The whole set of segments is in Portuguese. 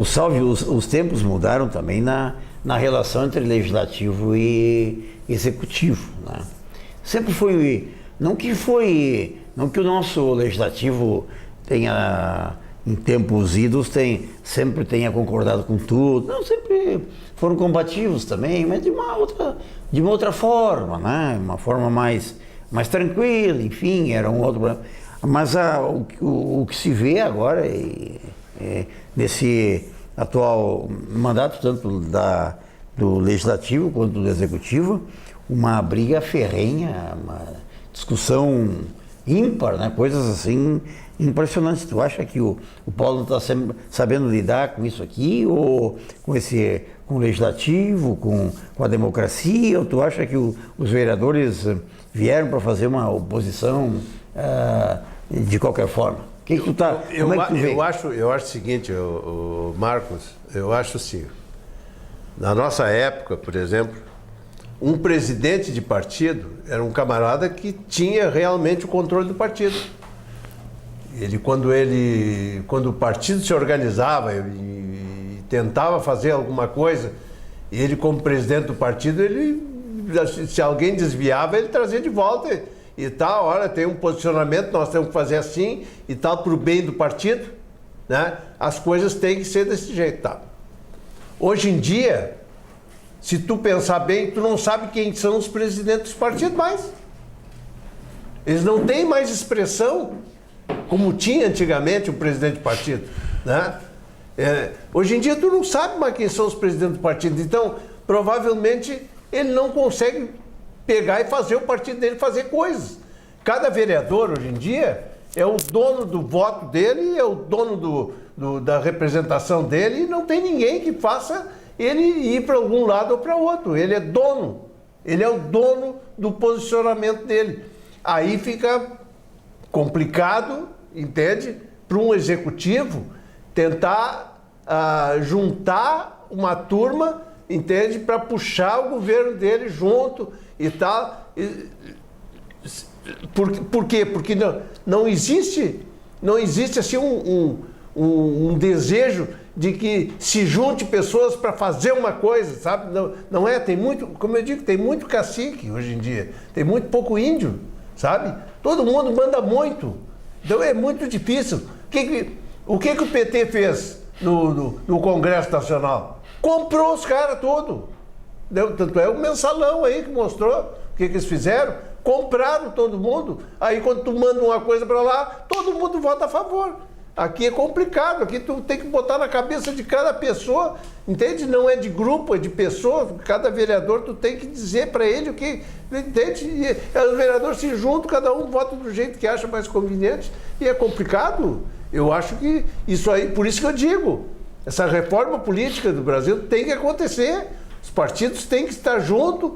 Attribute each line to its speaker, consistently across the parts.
Speaker 1: Salve, os tempos mudaram também na relação entre legislativo e executivo, né? Sempre foi, não que o nosso legislativo tenha, em tempos idos, sempre tenha concordado com tudo, não, sempre foram combativos também, mas de uma outra forma, né? Uma forma mais tranquila, enfim, era um outro problema. Mas o que se vê agora nesse atual mandato, tanto do Legislativo quanto do Executivo, uma briga ferrenha, uma discussão ímpar, né? Coisas assim impressionantes. Tu acha que o Paulo está sabendo lidar com isso aqui, ou com o Legislativo, com a democracia, ou tu acha que os vereadores vieram para fazer uma oposição de qualquer forma? O que tu tá? Como é que tu vê?
Speaker 2: Eu acho o seguinte, Marcos, eu acho assim, na nossa época, por exemplo, um presidente de partido era um camarada que tinha realmente o controle do partido. Quando o partido se organizava e tentava fazer alguma coisa, ele como presidente do partido, se alguém desviava, ele trazia de volta e tal, olha, tem um posicionamento, nós temos que fazer assim e tal, para o bem do partido, né? As coisas têm que ser desse jeito, tá? Hoje em dia, se tu pensar bem, tu não sabe quem são os presidentes dos partidos mais. Eles não têm mais expressão como tinha antigamente o presidente de partido, né? Hoje em dia tu não sabe mais quem são os presidentes do partido, então provavelmente ele não consegue pegar e fazer o partido dele fazer coisas. Cada vereador hoje em dia é o dono do voto dele, é o dono da representação dele, e não tem ninguém que faça ele ir para algum lado ou para outro. Ele é o dono do posicionamento dele. Aí fica complicado, entende? Para um executivo tentar juntar uma turma, entende? Para puxar o governo dele junto e tal. Por quê? Porque não existe assim um desejo de que se junte pessoas para fazer uma coisa, sabe? Não é, tem muito, como eu digo, tem muito cacique hoje em dia, tem muito pouco índio, sabe? Todo mundo manda muito, então é muito difícil. O que o PT fez no Congresso Nacional? Comprou os caras todos. Tanto é o mensalão aí que mostrou o que eles fizeram. Compraram todo mundo. Aí quando tu manda uma coisa para lá, todo mundo vota a favor. Aqui é complicado, aqui tu tem que botar na cabeça de cada pessoa, entende? Não é de grupo, é de pessoa. Cada vereador tu tem que dizer para ele o que, entende? E os vereadores se juntam, cada um vota do jeito que acha mais conveniente, e é complicado. Eu acho que isso aí, por isso que eu digo, essa reforma política do Brasil tem que acontecer. Os partidos têm que estar juntos,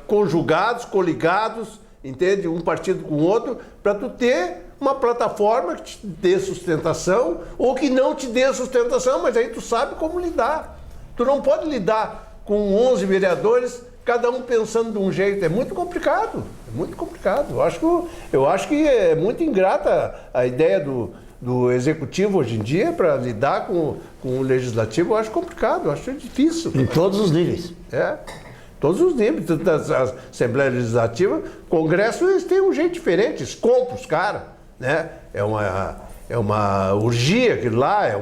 Speaker 2: conjugados, coligados, entende? Um partido com o outro, para tu ter uma plataforma que te dê sustentação ou que não te dê sustentação, mas aí tu sabe como lidar. Tu não pode lidar com 11 vereadores, cada um pensando de um jeito. É muito complicado, é muito complicado. Eu acho que é muito ingrata a ideia do executivo hoje em dia para lidar com o legislativo. Eu acho complicado, eu acho difícil.
Speaker 1: Em todos os níveis.
Speaker 2: Todos os níveis, tanto da Assembleia Legislativa, Congresso, eles têm um jeito diferente, eles compram os caras, né? É uma orgia aquilo lá, é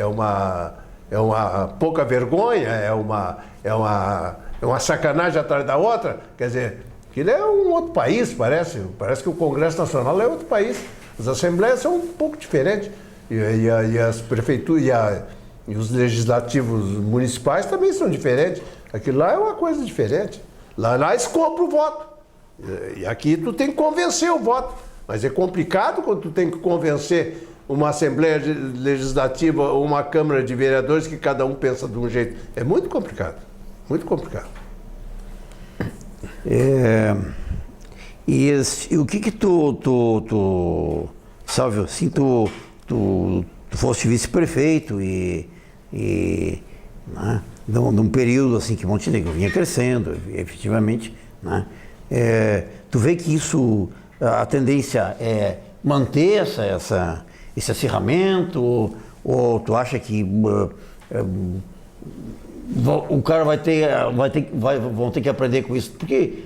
Speaker 2: uma pouca vergonha, é uma sacanagem atrás da outra. Quer dizer, aquilo é um outro país, parece que o Congresso Nacional é outro país. As assembleias são um pouco diferentes, e as prefeituras e os legislativos municipais também são diferentes. Aquilo lá é uma coisa diferente. Lá eles compram o voto. E aqui tu tem que convencer o voto. Mas é complicado quando tu tem que convencer uma Assembleia Legislativa ou uma Câmara de Vereadores que cada um pensa de um jeito. É muito complicado. Muito complicado.
Speaker 1: E o que tu Salve, assim, tu foste vice-prefeito né, num período assim que Montenegro vinha crescendo, efetivamente, né? Tu vê que a tendência é manter esse acirramento, Ou tu acha que o cara vão ter que aprender com isso? Porque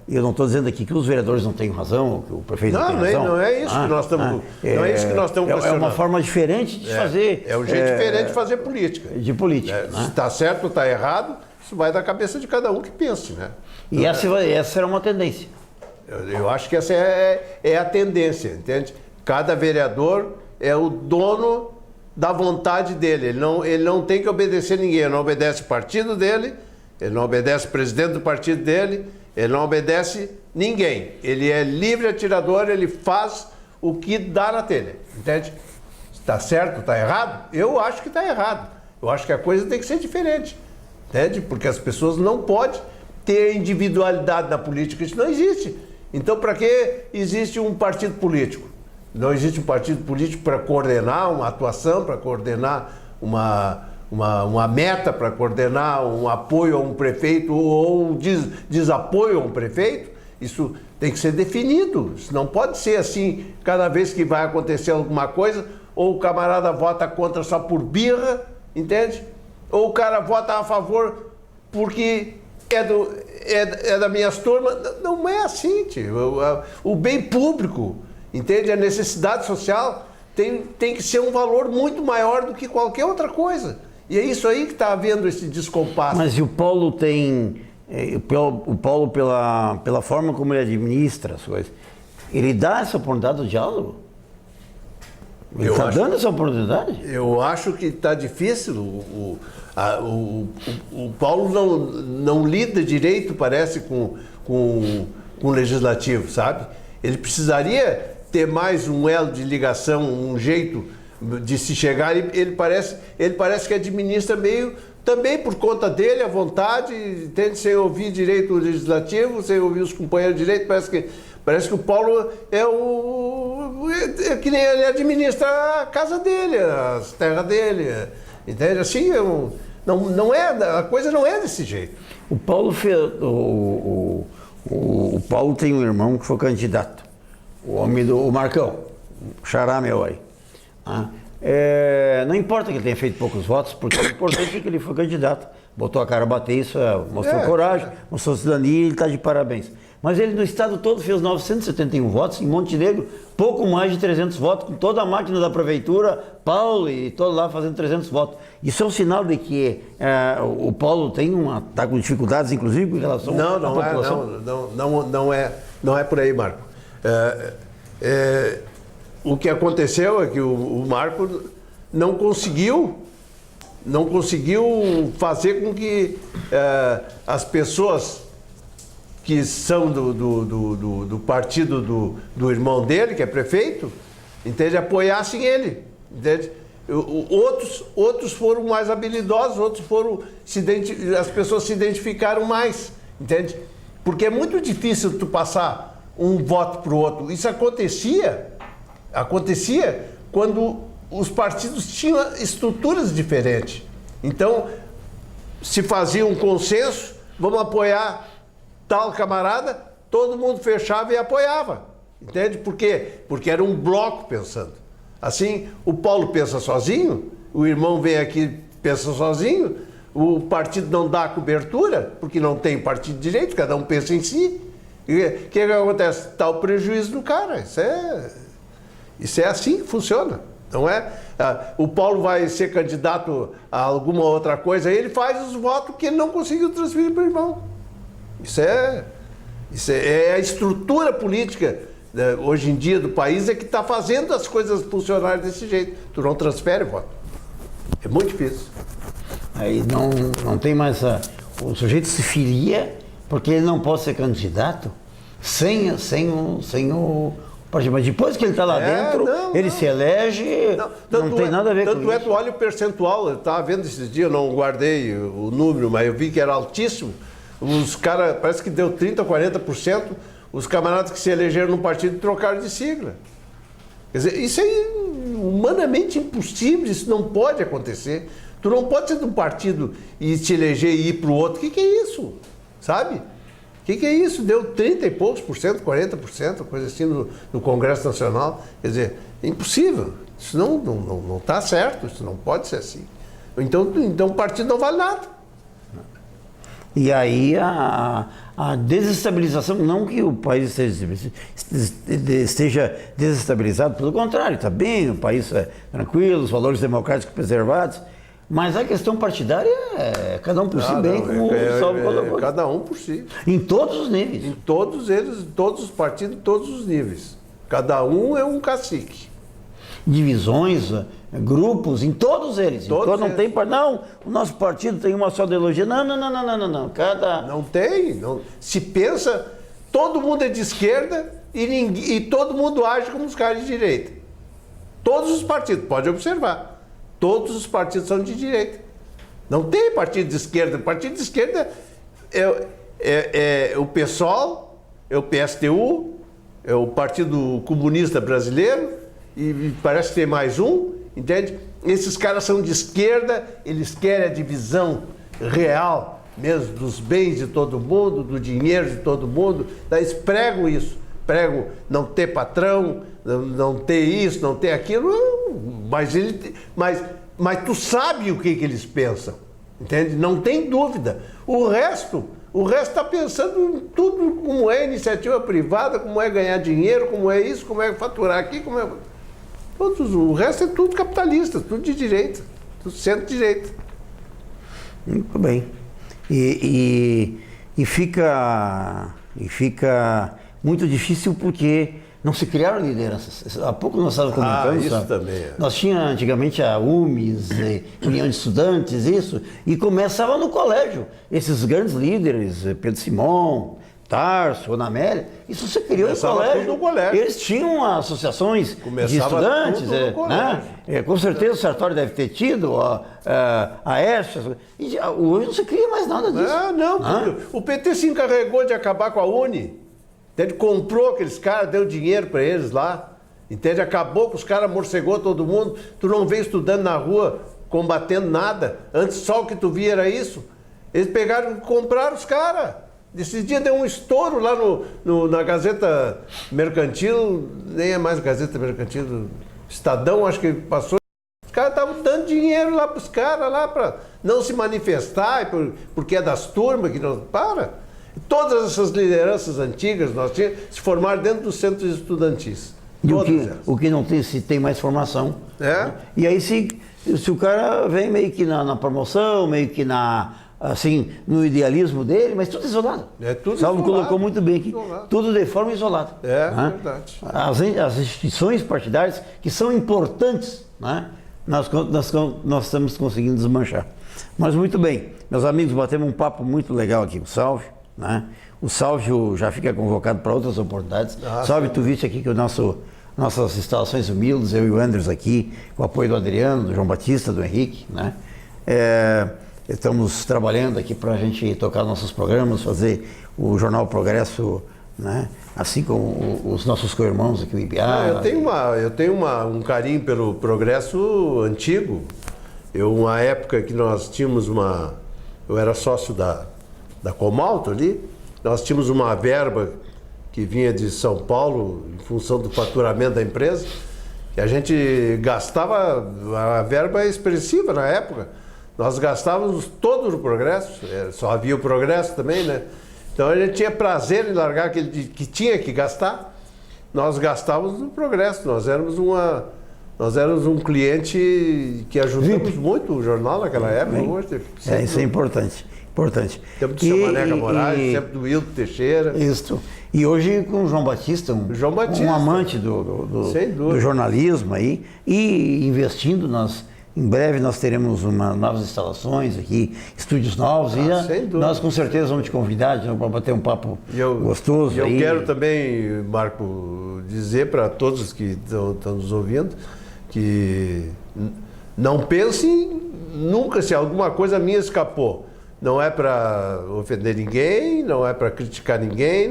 Speaker 1: eu não estou dizendo aqui que os vereadores não têm razão, que o prefeito não tem razão.
Speaker 2: Não é isso que nós estamos. Não é isso que nós estamos questionando.
Speaker 1: É uma forma diferente de fazer.
Speaker 2: É um jeito diferente de fazer política.
Speaker 1: De política.
Speaker 2: Se está certo ou está errado, isso vai da cabeça de cada um que pense, né?
Speaker 1: E essa será uma tendência.
Speaker 2: Eu acho que essa é a tendência, entende? Cada vereador é o dono da vontade dele. Ele não tem que obedecer ninguém. Ele não obedece o partido dele, ele não obedece o presidente do partido dele, ele não obedece ninguém. Ele é livre atirador, ele faz o que dá na telha, entende? Está certo, está errado? Eu acho que está errado. Eu acho que a coisa tem que ser diferente, entende? Porque as pessoas não podem ter individualidade na política. Isso não existe. Então, para que existe um partido político? Não existe um partido político para coordenar uma atuação, para coordenar uma meta, para coordenar um apoio a um prefeito ou um desapoio a um prefeito. Isso tem que ser definido. Isso não pode ser assim, cada vez que vai acontecer alguma coisa, ou o camarada vota contra só por birra, entende? Ou o cara vota a favor porque é das minhas turmas. Não é assim, tio. O bem público, entende? A necessidade social tem que ser um valor muito maior do que qualquer outra coisa. E é isso aí que está havendo esse descompasso.
Speaker 1: Mas e o Paulo tem... O Paulo, pela forma como ele administra as coisas, ele dá essa oportunidade do diálogo? Ele está dando essa oportunidade?
Speaker 2: Eu acho que está difícil. O Paulo não lida direito, parece, com o legislativo, sabe? Ele precisaria ter mais um elo de ligação, um jeito de se chegar. Ele parece que administra meio também por conta dele, à vontade, entende? Sem ouvir direito o legislativo, sem ouvir os companheiros de direito. Parece que o Paulo é que nem ele administra a casa dele, as terras dele, entende? Assim, a coisa não é desse jeito.
Speaker 1: O Paulo o Paulo tem um irmão que foi candidato, o homem o Marcão, o xará meu aí. Não importa que ele tenha feito poucos votos, porque o importante é que ele foi candidato, botou a cara a bater, isso mostrou coragem, mostrou cidadania e ele está de parabéns. Mas ele no estado todo fez 971 votos, em Montenegro, pouco mais de 300 votos, com toda a máquina da prefeitura, Paulo e todo lá fazendo 300 votos. Isso é um sinal de que o Paulo está com dificuldades, inclusive, em relação à população?
Speaker 2: Não é por aí, Marco. O que aconteceu é que o Marco não conseguiu fazer com que as pessoas que são do partido do irmão dele, que é prefeito, entende? Apoiassem ele, entende? Outros foram mais habilidosos, as pessoas se identificaram mais, entende? Porque é muito difícil tu passar um voto para o outro. Isso acontecia quando os partidos tinham estruturas diferentes. Então, se fazia um consenso, vamos apoiar tal camarada, todo mundo fechava e apoiava. Entende? Por quê? Porque era um bloco pensando. Assim, o Paulo pensa sozinho, o irmão vem aqui e pensa sozinho, o partido não dá cobertura, porque não tem partido de direito, cada um pensa em si. E o que acontece? Está o prejuízo do cara. Isso é assim que funciona. Não é? O Paulo vai ser candidato a alguma outra coisa, aí ele faz os votos que ele não conseguiu transferir para o irmão. Isso é a estrutura política, né, hoje em dia do país, é que está fazendo as coisas funcionarem desse jeito. Tu não transfere voto. É muito difícil.
Speaker 1: Aí não tem mais... o sujeito se filia porque ele não pode ser candidato sem o partido. Mas depois que ele está lá dentro, ele se elege, não tem nada a ver com isso.
Speaker 2: Tanto é que tu olha o percentual, eu estava vendo esses dias, eu não guardei o número, mas eu vi que era altíssimo. Os caras, parece que deu 30% ou 40%, os camaradas que se elegeram no partido trocaram de sigla. Quer dizer, isso é humanamente impossível, isso não pode acontecer. Tu não pode ser de um partido e te eleger e ir para o outro. O que é isso? Sabe? O que é isso? Deu 30 e poucos por cento, 40%, coisa assim no Congresso Nacional. Quer dizer, é impossível. Isso não está certo, isso não pode ser assim. Então o partido não vale nada.
Speaker 1: E aí a desestabilização, não que o país esteja desestabilizado, pelo contrário, está bem, o país é tranquilo, os valores democráticos preservados, mas a questão partidária é cada um por si bem, como o Salvo colocou.
Speaker 2: Cada um por si.
Speaker 1: Em todos os níveis.
Speaker 2: Em todos eles, todos os partidos, em todos os níveis. Cada um é um cacique.
Speaker 1: Divisões, grupos, em todos eles. Então não tem, não, o nosso partido tem uma só ideologia. Não. Cada...
Speaker 2: Não tem. Não. Se pensa, todo mundo é de esquerda e todo mundo age como os caras de direita. Todos os partidos, pode observar. Todos os partidos são de direita. Não tem partido de esquerda. O partido de esquerda é o PSOL, é o PSTU, é o Partido Comunista Brasileiro, e parece que tem mais um, entende? Esses caras são de esquerda, eles querem a divisão real mesmo dos bens de todo mundo, do dinheiro de todo mundo. Daí eles pregam isso, pregam não ter patrão, não ter isso, não ter aquilo, mas tu sabe o que eles pensam, entende? Não tem dúvida. O resto está pensando em tudo, como é iniciativa privada, como é ganhar dinheiro, como é isso, como é faturar aqui, como é... O resto é tudo capitalista, tudo de direita, tudo centro-direita.
Speaker 1: Muito bem. E fica muito difícil porque não se criaram lideranças. Há pouco nós estávamos comentando
Speaker 2: isso
Speaker 1: sabe?
Speaker 2: Também é.
Speaker 1: Nós tínhamos antigamente a UMES, União de Estudantes, isso, e começava no colégio. Esses grandes líderes, Pedro Simão, Tarso, Ana Amélia, isso se criou no colégio. Eles tinham associações de estudantes, né? Com certeza o Sartori deve ter tido, a ESH, e hoje não se cria mais nada disso.
Speaker 2: O PT se encarregou de acabar com a Uni, entende? Comprou aqueles caras, deu dinheiro para eles lá, entende? Acabou com os caras, morcegou todo mundo, tu não veio estudando na rua, combatendo nada, antes só o que tu via era isso. Eles pegaram e compraram os caras. Esse dia deu um estouro lá na Gazeta Mercantil, nem é mais Gazeta Mercantil, Estadão, acho que passou. Os caras estavam dando dinheiro lá para os caras, lá para não se manifestar, porque é das turmas que não... Todas essas lideranças antigas nós tínhamos se formaram dentro dos centros estudantis.
Speaker 1: E o que não tem, se tem mais formação.
Speaker 2: Né?
Speaker 1: E aí se o cara vem meio que na promoção, meio que assim, no idealismo dele, mas tudo isolado.
Speaker 2: Tudo
Speaker 1: Salvo
Speaker 2: isolado,
Speaker 1: colocou muito bem aqui,
Speaker 2: isolado.
Speaker 1: Tudo de forma isolada.
Speaker 2: Verdade.
Speaker 1: As instituições partidárias que são importantes, né? nós estamos conseguindo desmanchar. Mas muito bem, meus amigos, batemos um papo muito legal aqui com o Salvio, né? O Salvio já fica convocado para outras oportunidades. Salvio, tu viste aqui que nossas instalações humildes, eu e o Andres aqui, com o apoio do Adriano, do João Batista, do Henrique, né? Estamos trabalhando aqui para a gente tocar nossos programas, fazer o Jornal Progresso, né? Assim como os nossos co-irmãos aqui, o IBA.
Speaker 2: Eu tenho um carinho pelo Progresso antigo. Uma época que nós tínhamos eu era sócio da Comalto ali, nós tínhamos uma verba que vinha de São Paulo em função do faturamento da empresa, e a gente gastava, a verba expressiva na época. Nós gastávamos todo no Progresso, só havia o Progresso também, né? Então a gente tinha prazer em largar aquele que tinha que gastar, nós gastávamos no Progresso, nós éramos um cliente que ajudamos muito o jornal naquela época. Hoje,
Speaker 1: isso é importante.
Speaker 2: Tempo do seu Maneca Moraes, tempo do Hildo Teixeira.
Speaker 1: Isso. E hoje com o João Batista, um amante do jornalismo aí, e investindo em breve nós teremos novas instalações aqui, estúdios novos, e nós com certeza vamos te convidar para bater um papo gostoso.
Speaker 2: Eu quero também, Marco, dizer para todos que estão nos ouvindo que não pensem nunca se alguma coisa minha escapou. Não é para ofender ninguém, não é para criticar ninguém,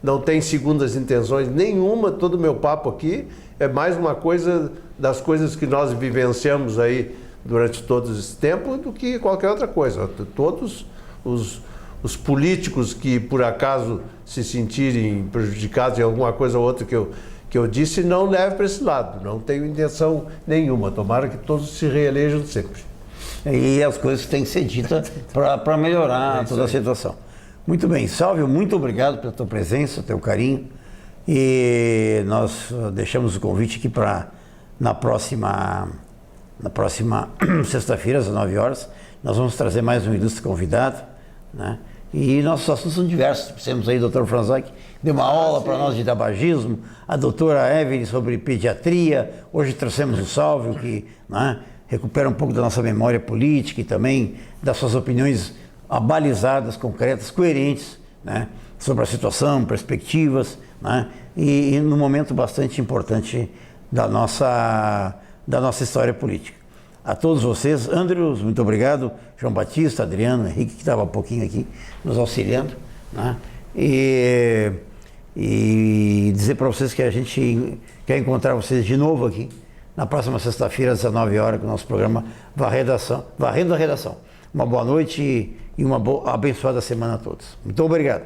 Speaker 2: não tem segundas intenções nenhuma. Todo o meu papo aqui é mais uma coisa das coisas que nós vivenciamos aí durante todo esse tempo do que qualquer outra coisa. Todos os políticos que por acaso se sentirem prejudicados em alguma coisa ou outra que que eu disse não leve para esse lado. Não tenho intenção nenhuma. Tomara que todos se reelejam sempre.
Speaker 1: E as coisas têm que ser ditas para melhorar toda a situação. Muito bem, Salvio, muito obrigado pela tua presença, teu carinho. E nós deixamos o convite aqui para na próxima sexta-feira, às 9 horas, nós vamos trazer mais um ilustre convidado, né? E nossos assuntos são diversos. Temos aí o Dr. Franzak, deu uma aula para nós de tabagismo, a doutora Evelyn sobre pediatria, hoje trouxemos o Salvio, que, né, recupera um pouco da nossa memória política e também das suas opiniões abalizadas, concretas, coerentes, né, sobre a situação, perspectivas, né, e num momento bastante importante da nossa história política. A todos vocês, Andrews, muito obrigado, João Batista, Adriano, Henrique, que estava um pouquinho aqui nos auxiliando, né, e dizer para vocês que a gente quer encontrar vocês de novo aqui na próxima sexta-feira, às 19 horas, com o nosso programa Varrendo a Redação. Uma boa noite e uma abençoada semana a todos. Muito obrigado.